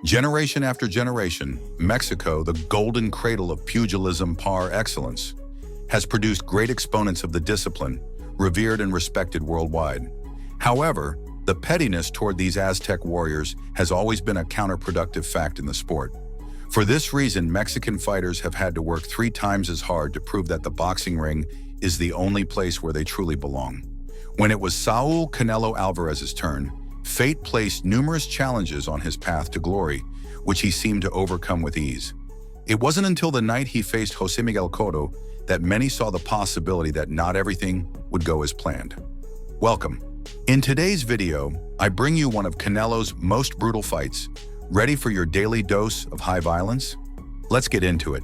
Generation after generation, Mexico, the golden cradle of pugilism par excellence, has produced great exponents of the discipline, revered and respected worldwide. However, the pettiness toward these Aztec warriors has always been a counterproductive fact in the sport. For this reason, Mexican fighters have had to work 3 times as hard to prove that the boxing ring is the only place where they truly belong. When it was Saul Canelo Alvarez's turn, fate placed numerous challenges on his path to glory, which he seemed to overcome with ease. It wasn't until the night he faced Jose Miguel Cotto that many saw the possibility that not everything would go as planned. Welcome. In today's video, I bring you one of Canelo's most brutal fights. Ready for your daily dose of high violence? Let's get into it.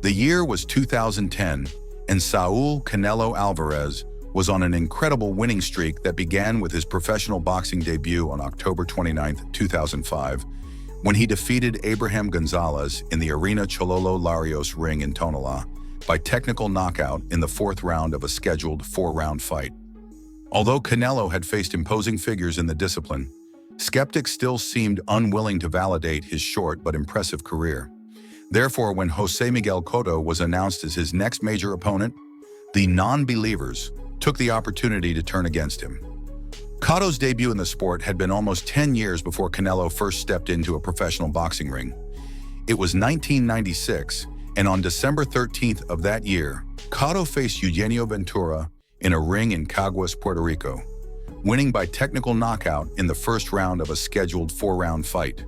The year was 2010, and Saul Canelo Alvarez was on an incredible winning streak that began with his professional boxing debut on October 29, 2005, when he defeated Abraham Gonzalez in the Arena Chololo Larios ring in Tonalá by technical knockout in the 4th round of a scheduled 4-round fight. Although Canelo had faced imposing figures in the discipline, skeptics still seemed unwilling to validate his short but impressive career. Therefore, when Jose Miguel Cotto was announced as his next major opponent, the non-believers took the opportunity to turn against him. Cotto's debut in the sport had been almost 10 years before Canelo first stepped into a professional boxing ring. It was 1996, and on December 13th of that year, Cotto faced Eugenio Ventura in a ring in Caguas, Puerto Rico, winning by technical knockout in the 1st round of a scheduled 4-round fight.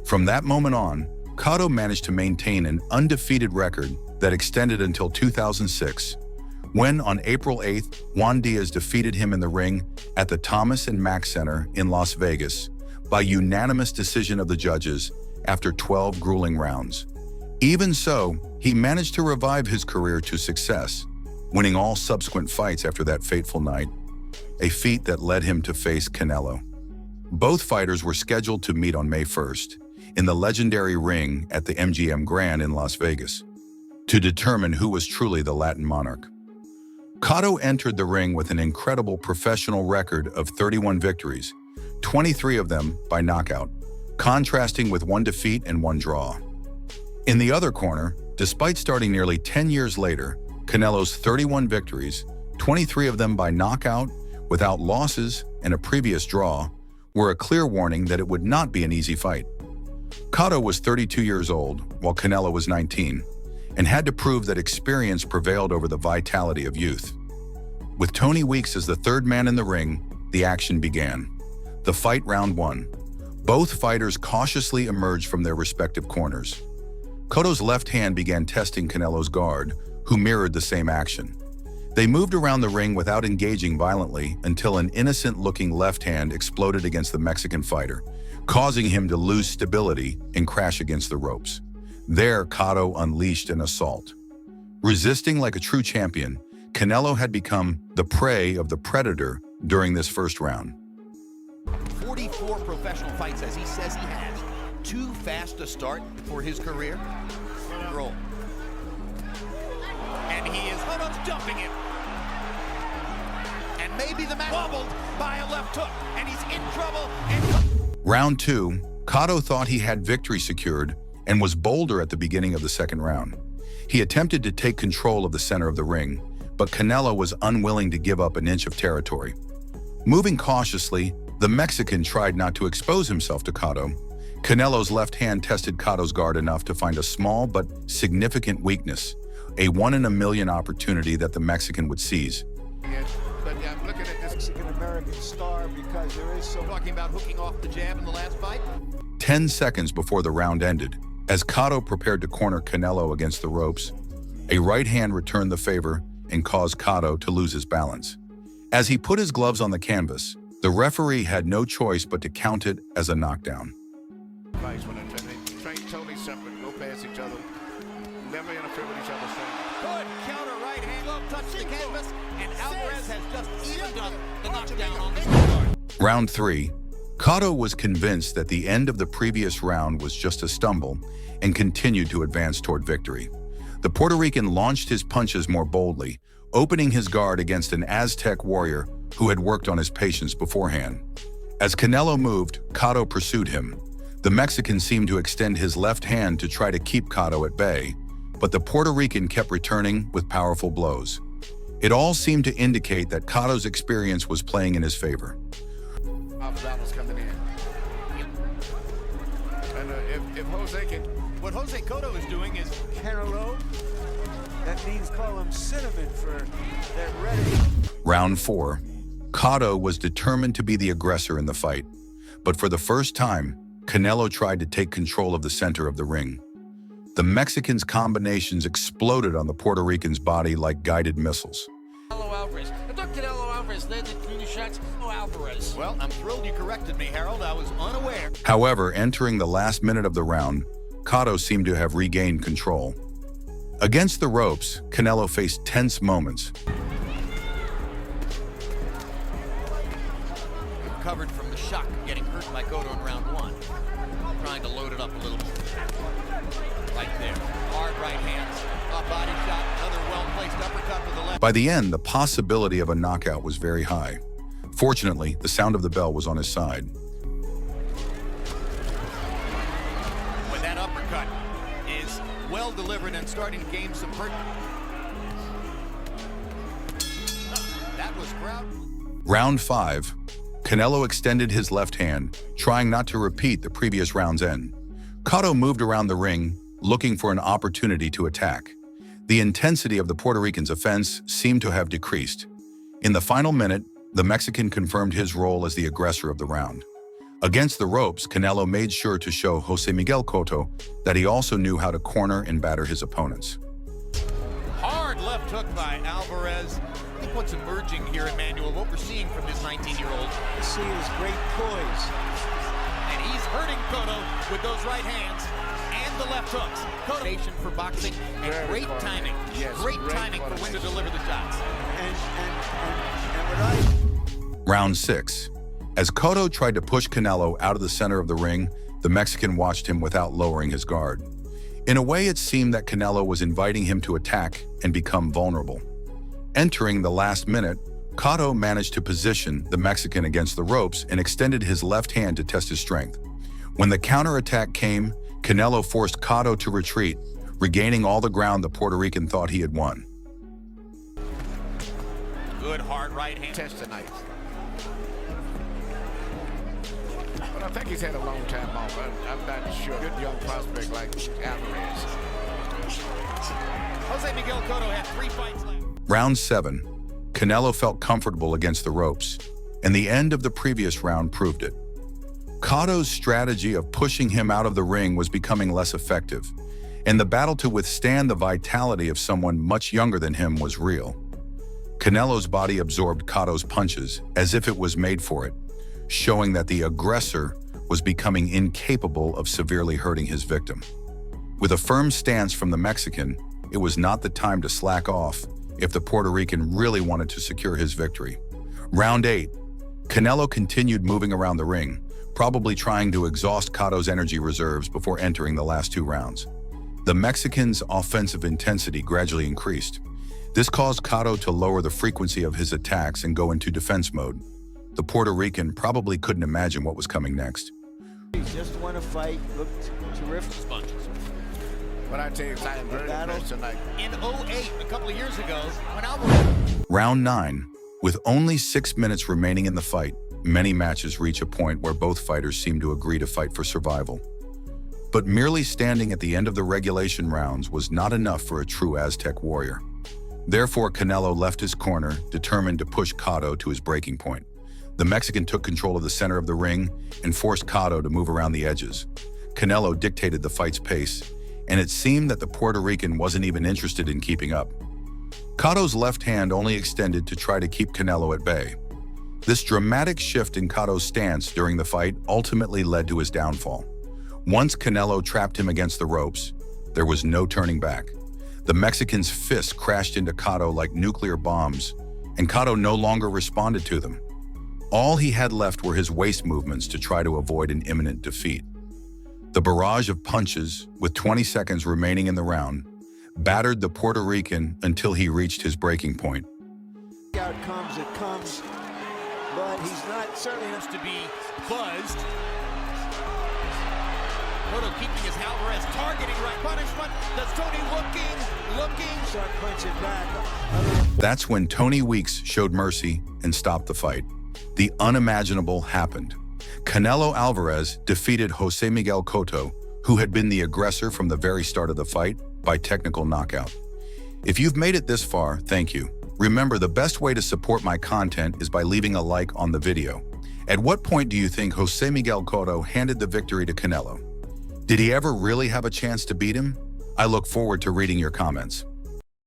From that moment on, Cotto managed to maintain an undefeated record that extended until 2006, when on April 8th, Juan Diaz defeated him in the ring at the Thomas and Mack Center in Las Vegas by unanimous decision of the judges after 12 grueling rounds. Even so, he managed to revive his career to success, winning all subsequent fights after that fateful night, a feat that led him to face Canelo. Both fighters were scheduled to meet on May 1st in the legendary ring at the MGM Grand in Las Vegas to determine who was truly the Latin monarch. Cotto entered the ring with an incredible professional record of 31 victories, 23 of them by knockout, contrasting with 1 defeat and 1 draw. In the other corner, despite starting nearly 10 years later, Canelo's 31 victories, 23 of them by knockout, without losses and a previous draw, were a clear warning that it would not be an easy fight. Cotto was 32 years old, while Canelo was 19, and had to prove that experience prevailed over the vitality of youth. With Tony Weeks as the 3rd man in the ring, the action began. The fight round 1. Both fighters cautiously emerged from their respective corners. Cotto's left hand began testing Canelo's guard, who mirrored the same action. They moved around the ring without engaging violently until an innocent-looking left hand exploded against the Mexican fighter, causing him to lose stability and crash against the ropes. There, Cotto unleashed an assault. Resisting like a true champion, Canelo had become the prey of the predator during this 1st round. 44 professional fights, as he says he has. Too fast to start for his career. Roll. And he is dumping him. And maybe the man wobbled by a left hook, and he's in trouble. Round 2, Cotto thought he had victory secured and was bolder at the beginning of the 2nd round. He attempted to take control of the center of the ring, but Canelo was unwilling to give up an inch of territory. Moving cautiously, the Mexican tried not to expose himself to Cotto. Canelo's left hand tested Cotto's guard enough to find a small but significant weakness, a 1 in a million opportunity that the Mexican would seize. But I'm looking at this Mexican-American star because there is so talking about hooking off the jab in the last fight. 10 seconds before the round ended, as Cotto prepared to corner Canelo against the ropes, a right hand returned the favor and caused Cotto to lose his balance. As he put his gloves on the canvas, the referee had no choice but to count it as a knockdown. When they train totally separate, go past each other, never interfere with each other's thing. Good counter right hand, glove touch the canvas, and Alvarez has just even done the knockdown on this guard. Round 3. Cotto was convinced that the end of the previous round was just a stumble and continued to advance toward victory. The Puerto Rican launched his punches more boldly, opening his guard against an Aztec warrior who had worked on his patience beforehand. As Canelo moved, Cotto pursued him. The Mexican seemed to extend his left hand to try to keep Cotto at bay, but the Puerto Rican kept returning with powerful blows. It all seemed to indicate that Cotto's experience was playing in his favor. Battles coming in. And if Jose can... What Jose Cotto is doing is... Canelo, that means call him cinnamon for that ready. Round 4. Cotto was determined to be the aggressor in the fight, but for the first time, Canelo tried to take control of the center of the ring. The Mexican's combinations exploded on the Puerto Rican's body like guided missiles. Canelo Alvarez. I thought Canelo Alvarez led the clean shots. Oh, Alvarez. Well, I'm thrilled you corrected me, Harold. I was unaware. However, entering the last minute of the round, Cotto seemed to have regained control. Against the ropes, Canelo faced tense moments. Recovered from the shock of getting hurt by Cotto in round 1. Trying to load it up a little. Right there. Hard right hands. A body shot. Another well-placed uppercut with the left. By the end, the possibility of a knockout was very high. Fortunately, the sound of the bell was on his side. When that uppercut is well delivered and starting to gain some hurt. That was crowd. Round 5. Canelo extended his left hand, trying not to repeat the previous round's end. Cotto moved around the ring, looking for an opportunity to attack. The intensity of the Puerto Rican's offense seemed to have decreased. In the final minute, the Mexican confirmed his role as the aggressor of the round. Against the ropes, Canelo made sure to show Jose Miguel Cotto that he also knew how to corner and batter his opponents. Hard left hook by Alvarez. I think what's emerging here, Emmanuel, what we're seeing from this 19-year-old. See his great poise. And he's hurting Cotto with those right hands and the left hooks. Cotto for boxing and Very great important. timing. Yes, great great timing for when to deliver the shots. And what I... Round 6. As Cotto tried to push Canelo out of the center of the ring, the Mexican watched him without lowering his guard. In a way, it seemed that Canelo was inviting him to attack and become vulnerable. Entering the last minute, Cotto managed to position the Mexican against the ropes and extended his left hand to test his strength. When the counterattack came, Canelo forced Cotto to retreat, regaining all the ground the Puerto Rican thought he had won. Good hard right hand. Test tonight. But I think he's had a long time off. I'm not sure. Good young prospect like Alvarez. Jose Miguel Cotto had 3 fights left. Round 7. Canelo felt comfortable against the ropes, and the end of the previous round proved it. Cotto's strategy of pushing him out of the ring was becoming less effective, and the battle to withstand the vitality of someone much younger than him was real. Canelo's body absorbed Cotto's punches as if it was made for it, showing that the aggressor was becoming incapable of severely hurting his victim. With a firm stance from the Mexican, it was not the time to slack off if the Puerto Rican really wanted to secure his victory. Round 8. Canelo continued moving around the ring, probably trying to exhaust Cotto's energy reserves before entering the last 2 rounds. The Mexican's offensive intensity gradually increased. This caused Cotto to lower the frequency of his attacks and go into defense mode. The Puerto Rican probably couldn't imagine what was coming next. He just won a fight, looked terrific. Sponges. But I tell you, I am very impressed tonight. In 08, a couple of years ago, when Alvarez... Round 9. With only 6 minutes remaining in the fight, many matches reach a point where both fighters seem to agree to fight for survival. But merely standing at the end of the regulation rounds was not enough for a true Aztec warrior. Therefore, Canelo left his corner, determined to push Cotto to his breaking point. The Mexican took control of the center of the ring and forced Cotto to move around the edges. Canelo dictated the fight's pace, and it seemed that the Puerto Rican wasn't even interested in keeping up. Cotto's left hand only extended to try to keep Canelo at bay. This dramatic shift in Cotto's stance during the fight ultimately led to his downfall. Once Canelo trapped him against the ropes, there was no turning back. The Mexican's fists crashed into Cotto like nuclear bombs, and Cotto no longer responded to them. All he had left were his waist movements to try to avoid an imminent defeat. The barrage of punches, with 20 seconds remaining in the round, battered the Puerto Rican until he reached his breaking point. Out comes, it comes, but he's not certainly to be buzzed. Cotto keeping his Alvarez, targeting right punishment. Does Tony looking. Start punching back. That's when Tony Weeks showed mercy and stopped the fight. The unimaginable happened. Canelo Alvarez defeated Jose Miguel Cotto, who had been the aggressor from the very start of the fight, by technical knockout. If you've made it this far, thank you. Remember, the best way to support my content is by leaving a like on the video. At what point do you think Jose Miguel Cotto handed the victory to Canelo? Did he ever really have a chance to beat him? I look forward to reading your comments.